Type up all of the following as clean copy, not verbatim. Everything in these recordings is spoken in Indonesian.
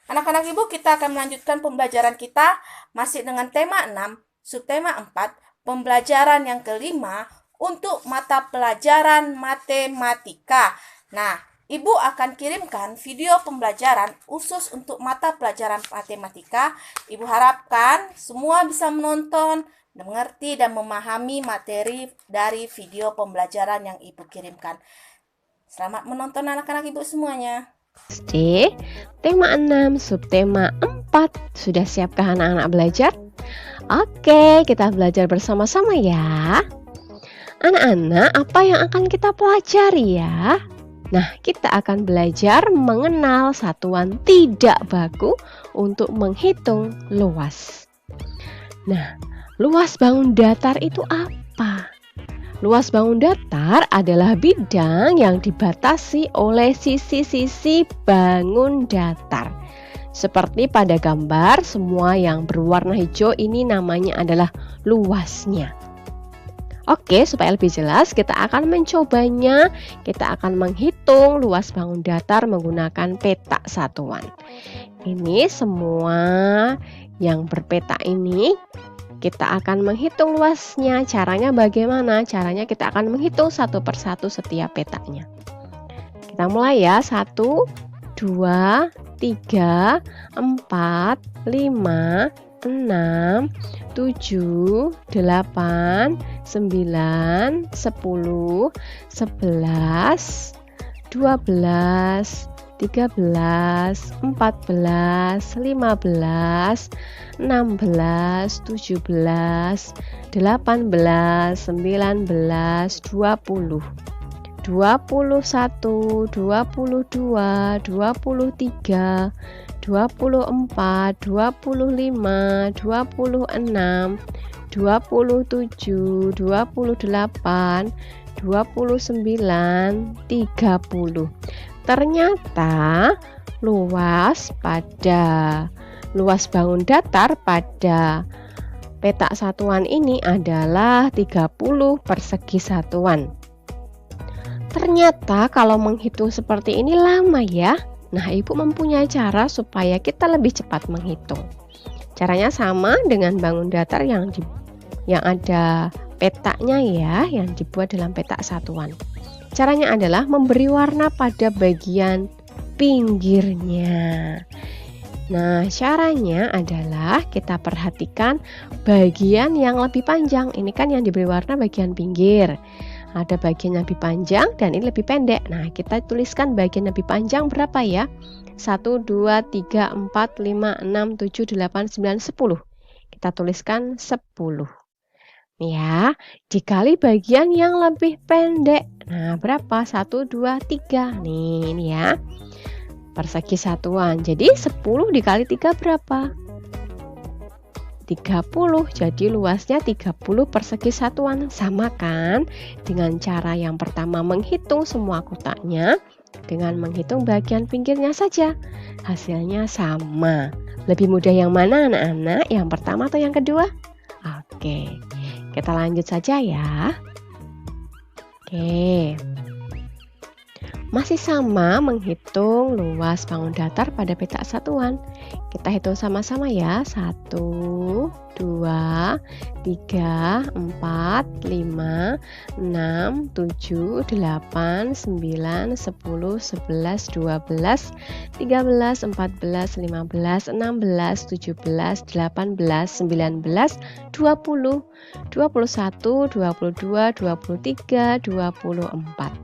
Anak-anak Ibu, kita akan melanjutkan pembelajaran kita masih dengan tema 6, subtema 4, pembelajaran yang kelima untuk mata pelajaran matematika. Nah, Ibu akan kirimkan video pembelajaran khusus untuk mata pelajaran matematika. Ibu harapkan semua bisa menonton, mengerti, dan memahami materi dari video pembelajaran yang Ibu kirimkan. Selamat menonton anak-anak Ibu semuanya. SD, tema 6, subtema 4. Sudah siapkah anak-anak belajar? Oke, kita belajar bersama-sama ya. Anak-anak, apa yang akan kita pelajari ya? Nah, kita akan belajar mengenal satuan tidak baku untuk menghitung luas. Nah, luas bangun datar itu apa? Luas bangun datar adalah bidang yang dibatasi oleh sisi-sisi bangun datar. Seperti pada gambar, semua yang berwarna hijau ini namanya adalah luasnya. Oke, supaya lebih jelas kita akan mencobanya. Kita akan menghitung luas bangun datar menggunakan peta satuan. Ini semua yang berpeta ini kita akan menghitung luasnya. Caranya bagaimana? Caranya kita akan menghitung satu persatu setiap petanya. Kita mulai ya. 1, 2, 3, 4, 5, 6, 7, 8, 9, 10, 11, 12, 13, 14, 15, 16, 17, 18, 19, 20, 21, 22, 23, 24, 25, 26, 27, 28, 29, 30. Ternyata luas bangun datar pada peta satuan ini adalah 30 persegi satuan. Ternyata kalau menghitung seperti ini lama ya. Nah, Ibu mempunyai cara supaya kita lebih cepat menghitung. Caranya sama dengan bangun datar yang ada petanya ya, yang dibuat dalam peta satuan. Caranya adalah memberi warna pada bagian pinggirnya. Nah, caranya adalah kita perhatikan bagian yang lebih panjang. Ini kan yang diberi warna bagian pinggir. Ada bagian yang lebih panjang dan ini lebih pendek. Nah, kita tuliskan bagian lebih panjang berapa ya? 1, 2, 3, 4, 5, 6, 7, 8, 9, 10. Kita tuliskan 10. Ya, dikali bagian yang lebih pendek. Nah, berapa? 1, 2, 3. Nih, ini ya. Persegi satuan. Jadi 10 dikali 3 berapa? 30. Jadi luasnya 30 persegi satuan. Sama kan? Dengan cara yang pertama menghitung semua kotaknya, dengan menghitung bagian pinggirnya saja. Hasilnya sama. Lebih mudah yang mana anak-anak? Yang pertama atau yang kedua? Oke. Kita lanjut saja ya. Oke. Masih sama menghitung luas bangun datar pada peta satuan. Kita hitung sama-sama ya. 1, 2, 3, 4, 5, 6, 7, 8, 9, 10, 11, 12, 13, 14, 15, 16, 17, 18, 19, 20, 21, 22, 23, 24.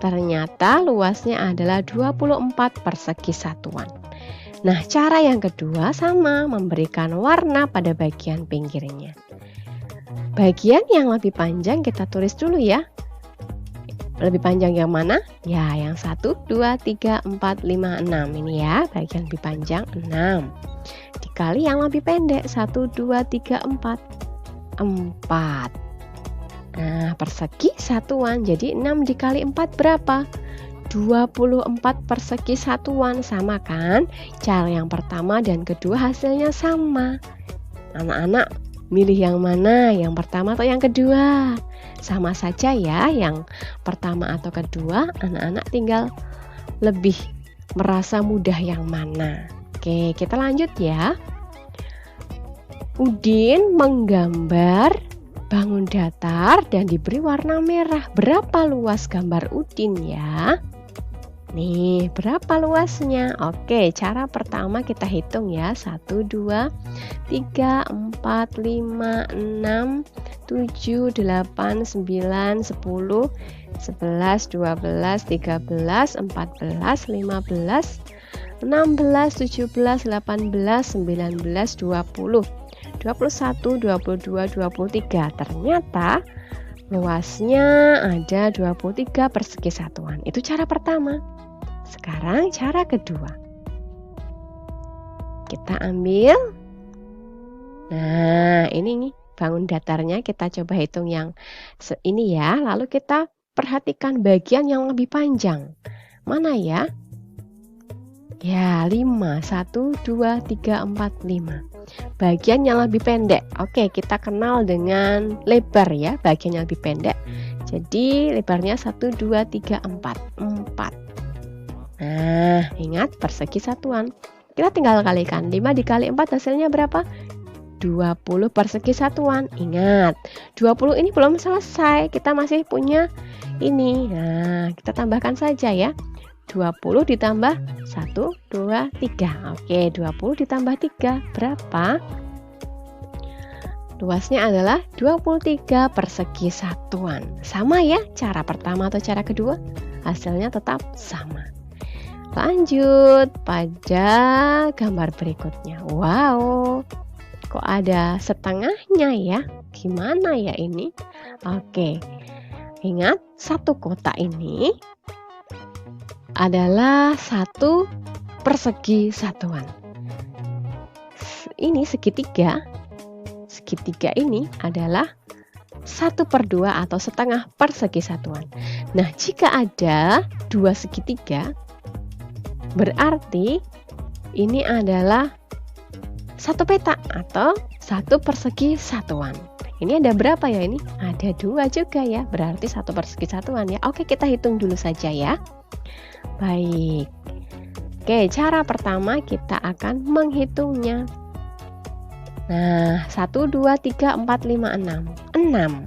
Ternyata luasnya adalah 24 persegi satuan. Nah, cara yang kedua sama, memberikan warna pada bagian pinggirnya. Bagian yang lebih panjang kita tulis dulu ya. Lebih panjang yang mana? Ya, yang 1, 2, 3, 4, 5, 6. Ini ya, bagian lebih panjang 6. Dikali yang lebih pendek, 1, 2, 3, 4. 4. Nah, persegi satuan. Jadi 6 dikali 4 berapa? 24 persegi satuan. Sama kan? Cara yang pertama dan kedua hasilnya sama. Anak-anak milih yang mana? Yang pertama atau yang kedua? Sama saja ya, yang pertama atau kedua. Anak-anak tinggal lebih merasa mudah yang mana. Oke, kita lanjut ya. Udin menggambar bangun datar dan diberi warna merah. Berapa luas gambar Udin ya? Nih, berapa luasnya? Oke, cara pertama kita hitung ya. 1, 2, 3, 4, 5, 6, 7, 8, 9, 10, 11, 12, 13, 14, 15, 16, 17, 18, 19, 20, 21, 22, 23. Ternyata luasnya ada 23 persegi satuan. Itu cara pertama. Sekarang cara kedua. Kita ambil. Nah, ini nih bangun datarnya, kita coba hitung yang ini ya. Lalu kita perhatikan bagian yang lebih panjang. Mana ya? Ya, 5. 1, 2, 3, 4, 5. Bagian yang lebih pendek. Oke, kita kenal dengan lebar ya. Bagian yang lebih pendek. Jadi lebarnya 1, 2, 3, 4. 4. Nah, ingat persegi satuan. Kita tinggal kalikan. 5 dikali 4 hasilnya berapa? 20 persegi satuan. Ingat, 20 ini belum selesai. Kita masih punya ini. Nah, kita tambahkan saja ya. 20 ditambah 1, 2, 3. Oke, 20 ditambah 3. Berapa? Luasnya adalah 23 persegi satuan. Sama ya cara pertama atau cara kedua? Hasilnya tetap sama. Lanjut pada gambar berikutnya. Wow, kok ada setengahnya ya? Gimana ya ini? Oke, ingat satu kotak ini adalah 1 persegi satuan. Ini segitiga. Segitiga ini adalah 1/2 atau setengah persegi satuan. Nah, jika ada 2 segitiga, berarti ini adalah 1 petak atau 1 persegi satuan. Ini ada berapa ya ini? Ada 2 juga ya, berarti 1 persegi satuan ya. Oke, kita hitung dulu saja ya. Baik. Oke, cara pertama kita akan menghitungnya. Nah, 1, 2, 3, 4, 5, 6. 6.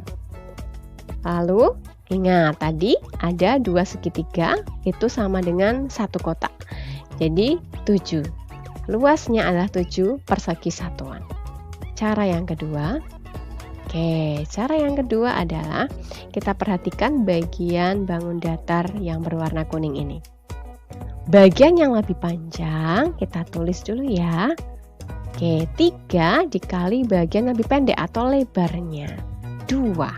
Lalu, ingat tadi ada 2 segitiga, itu sama dengan 1 kotak. Jadi 7. Luasnya adalah 7 persegi satuan. Cara yang kedua. Oke, cara yang kedua adalah kita perhatikan bagian bangun datar yang berwarna kuning ini. Bagian yang lebih panjang kita tulis dulu ya. Oke, 3 dikali bagian lebih pendek atau lebarnya 2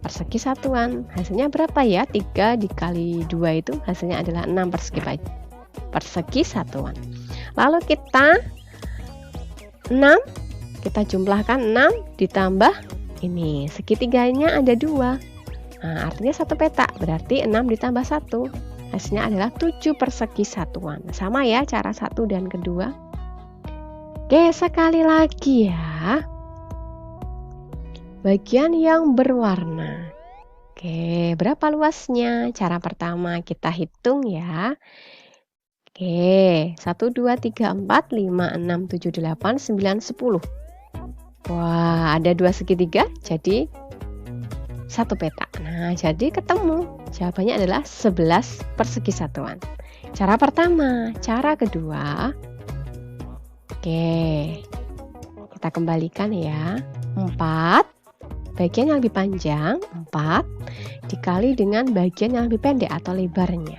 persegi satuan. Hasilnya berapa ya? 3 dikali 2 itu hasilnya adalah 6 persegi satuan. Lalu kita 6, kita jumlahkan 6 ditambah ini. Segitiganya ada 2. Nah, artinya 1 petak. Berarti 6 ditambah 1. Hasilnya adalah 7 persegi satuan. Sama ya cara 1 dan kedua. Oke, sekali lagi ya. Bagian yang berwarna. Oke, berapa luasnya? Cara pertama kita hitung ya. Oke, 1, 2, 3, 4, 5, 6, 7, 8, 9, 10. Wah, ada 2 segitiga, jadi 1 petak. Nah, jadi ketemu. Jawabannya adalah 11 persegi satuan. Cara pertama. Cara kedua. Oke, kita kembalikan ya. 4. Bagian yang lebih panjang, 4, dikali dengan bagian yang lebih pendek atau lebarnya.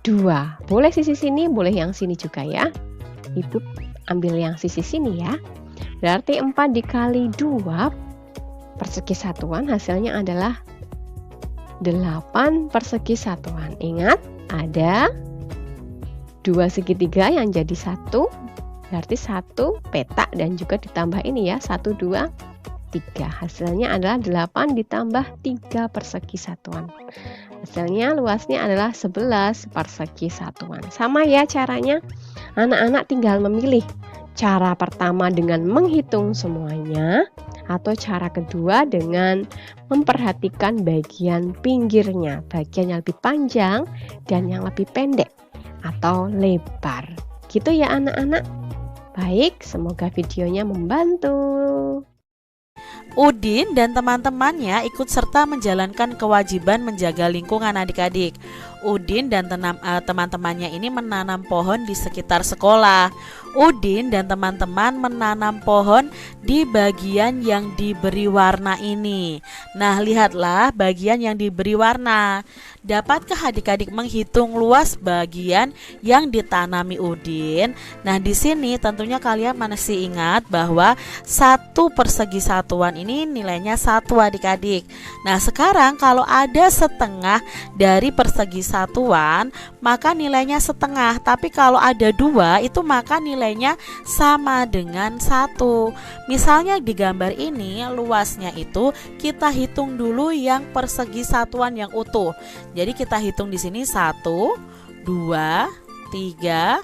2. Boleh sisi sini, boleh yang sini juga ya. Ibu ambil yang sisi sini ya. Berarti 4 dikali 2 persegi satuan hasilnya adalah 8 persegi satuan. Ingat, ada 2 segitiga yang jadi 1, berarti 1 petak dan juga ditambah ini ya, 1, 2, 3. Hasilnya adalah 8 ditambah 3 persegi satuan. Hasilnya luasnya adalah 11 persegi satuan. Sama ya caranya. Anak-anak tinggal memilih cara pertama dengan menghitung semuanya, atau cara kedua dengan memperhatikan bagian pinggirnya, bagian yang lebih panjang dan yang lebih pendek. atau lebar. Gitu ya anak-anak. Baik, semoga videonya membantu. Udin dan teman-temannya ikut serta menjalankan kewajiban menjaga lingkungan adik-adik. Udin dan teman-temannya ini menanam pohon di sekitar sekolah. Udin dan teman-teman menanam pohon di bagian yang diberi warna ini. Nah, lihatlah bagian yang diberi warna. Dapatkah adik-adik menghitung luas bagian yang ditanami Udin? Nah, di sini tentunya kalian masih ingat bahwa satu persegi satuan ini nilainya 1 adik-adik. Nah, sekarang kalau ada setengah dari persegi satuan, maka nilainya setengah. Tapi kalau ada 2, itu maka nilainya sama dengan 1. Misalnya di gambar ini luasnya itu kita hitung dulu yang persegi satuan yang utuh. Jadi kita hitung di sini 1, 2, 3,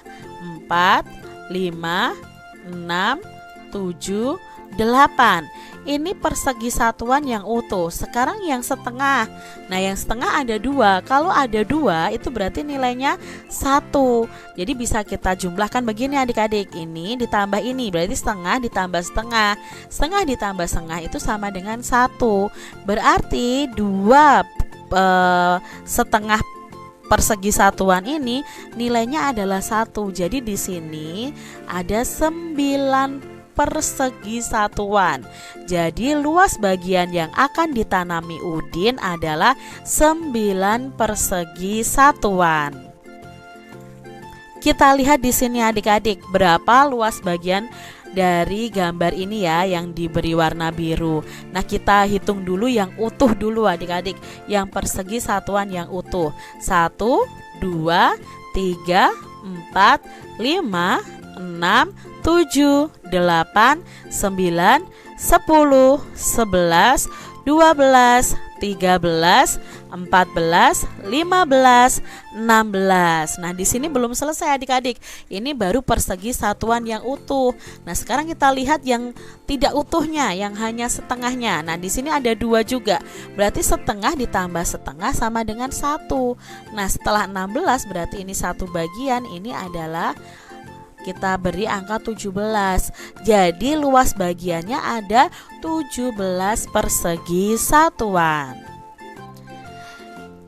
4, 5, 6, 7, 8. Ini persegi satuan yang utuh. Sekarang yang setengah. Nah, yang setengah ada 2. Kalau ada 2 itu berarti nilainya 1. Jadi bisa kita jumlahkan begini adik-adik. Ini ditambah ini berarti setengah ditambah setengah. Setengah ditambah setengah itu sama dengan 1. Berarti 2 setengah persegi satuan ini nilainya adalah 1. Jadi di sini ada 9 persegi satuan. Jadi luas bagian yang akan ditanami Udin adalah 9 persegi satuan. Kita lihat di sini adik-adik berapa luas bagian dari gambar ini ya yang diberi warna biru. Nah, kita hitung dulu yang utuh dulu adik-adik, yang persegi satuan yang utuh. 1, 2, 3, 4, 5, 6, 7, 8, 9, 10, 11, 12, 13, 14, 15, 16. Nah, di sini belum selesai adik-adik. Ini baru persegi satuan yang utuh. Nah, sekarang kita lihat yang tidak utuhnya, yang hanya setengahnya. Nah, di sini ada 2 juga. Berarti setengah ditambah setengah sama dengan 1. Nah, setelah 16 berarti ini satu bagian, ini adalah kita beri angka 17. Jadi luas bagiannya ada 17 persegi satuan.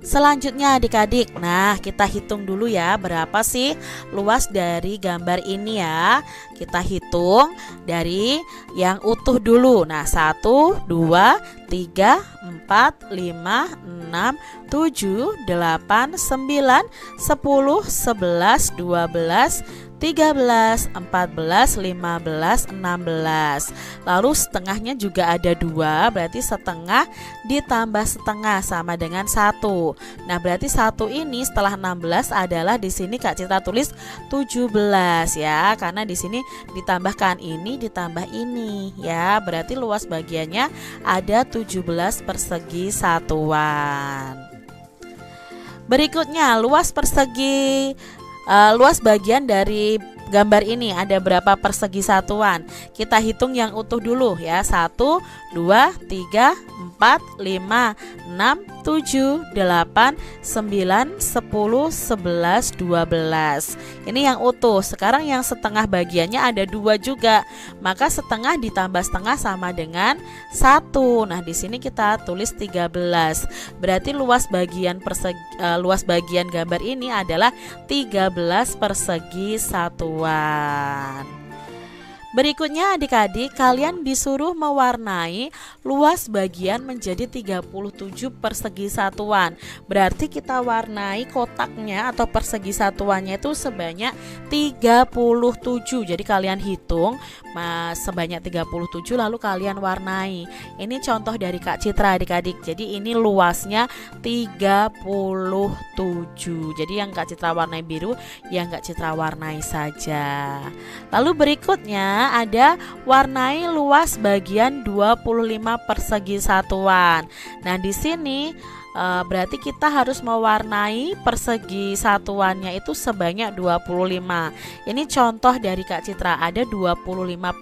Selanjutnya adik-adik, nah kita hitung dulu ya berapa sih luas dari gambar ini ya. Kita hitung dari yang utuh dulu. Nah, 1, 2, 3, 4, 5, 6, 7, 8, 9, 10, 11, 12, 13, 14, 15, 16. Lalu setengahnya juga ada 2, berarti setengah ditambah setengah sama dengan 1. Nah, berarti 1 ini setelah 16 adalah di sini Kak Citra tulis 17 ya, karena di sini ditambahkan ini ditambah ini ya. Berarti luas bagiannya ada 17 persegi satuan. Berikutnya luas bagian dari gambar ini ada berapa persegi satuan? Kita hitung yang utuh dulu ya. 1, 2, 3, 4, 5, 6, 7, 8, 9, 10, 11, 12. Ini yang utuh. Sekarang yang setengah bagiannya ada 2 juga. Maka setengah ditambah setengah sama dengan 1. Nah, di sini kita tulis 13. Berarti luas bagian gambar ini adalah 13 persegi satuan. Berikutnya adik-adik, kalian disuruh mewarnai luas bagian menjadi 37 persegi satuan. Berarti kita warnai kotaknya atau persegi satuannya itu sebanyak 37. Jadi kalian hitung sebanyak 37 lalu kalian warnai. Ini contoh dari Kak Citra adik-adik. Jadi ini luasnya 37. Jadi yang Kak Citra warnai biru, yang Kak Citra warnai saja. Lalu berikutnya ada warnai luas bagian 25 persegi satuan. Nah, di sini berarti kita harus mewarnai persegi satuannya itu sebanyak 25. Ini contoh dari Kak Citra, ada 25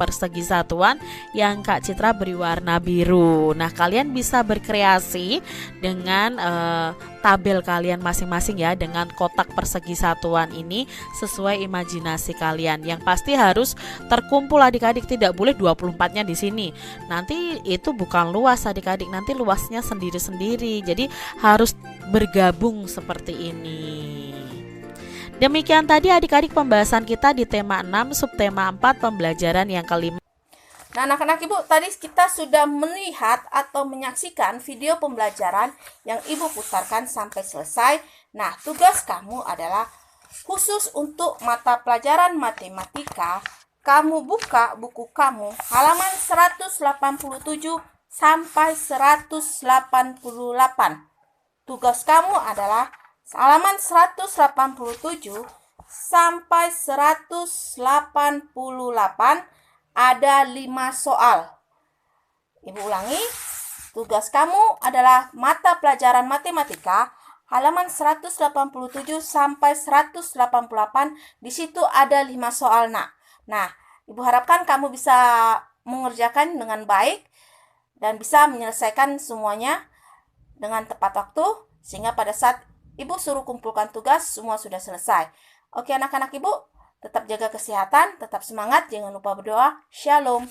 persegi satuan yang Kak Citra beri warna biru. Nah, kalian bisa berkreasi dengan tabel kalian masing-masing ya, dengan kotak persegi satuan ini sesuai imajinasi kalian. Yang pasti harus terkumpul adik-adik, tidak boleh 24-nya di sini. Nanti itu bukan luas adik-adik, nanti luasnya sendiri-sendiri. Jadi harus bergabung seperti ini. Demikian tadi adik-adik pembahasan kita di tema 6 subtema 4 pembelajaran yang kelima. Nah, anak-anak Ibu, tadi kita sudah melihat atau menyaksikan video pembelajaran yang Ibu putarkan sampai selesai. Nah, tugas kamu adalah khusus untuk mata pelajaran matematika. Kamu buka buku kamu halaman 187 sampai 188. Tugas kamu adalah halaman 187 sampai 188. Ada 5 soal. Ibu ulangi, tugas kamu adalah mata pelajaran matematika halaman 187 sampai 188. Di situ ada 5 soal, Nak. Nah, Ibu harapkan kamu bisa mengerjakan dengan baik dan bisa menyelesaikan semuanya dengan tepat waktu, sehingga pada saat Ibu suruh kumpulkan tugas, semua sudah selesai. Oke anak-anak Ibu, tetap jaga kesehatan, tetap semangat, jangan lupa berdoa. Shalom.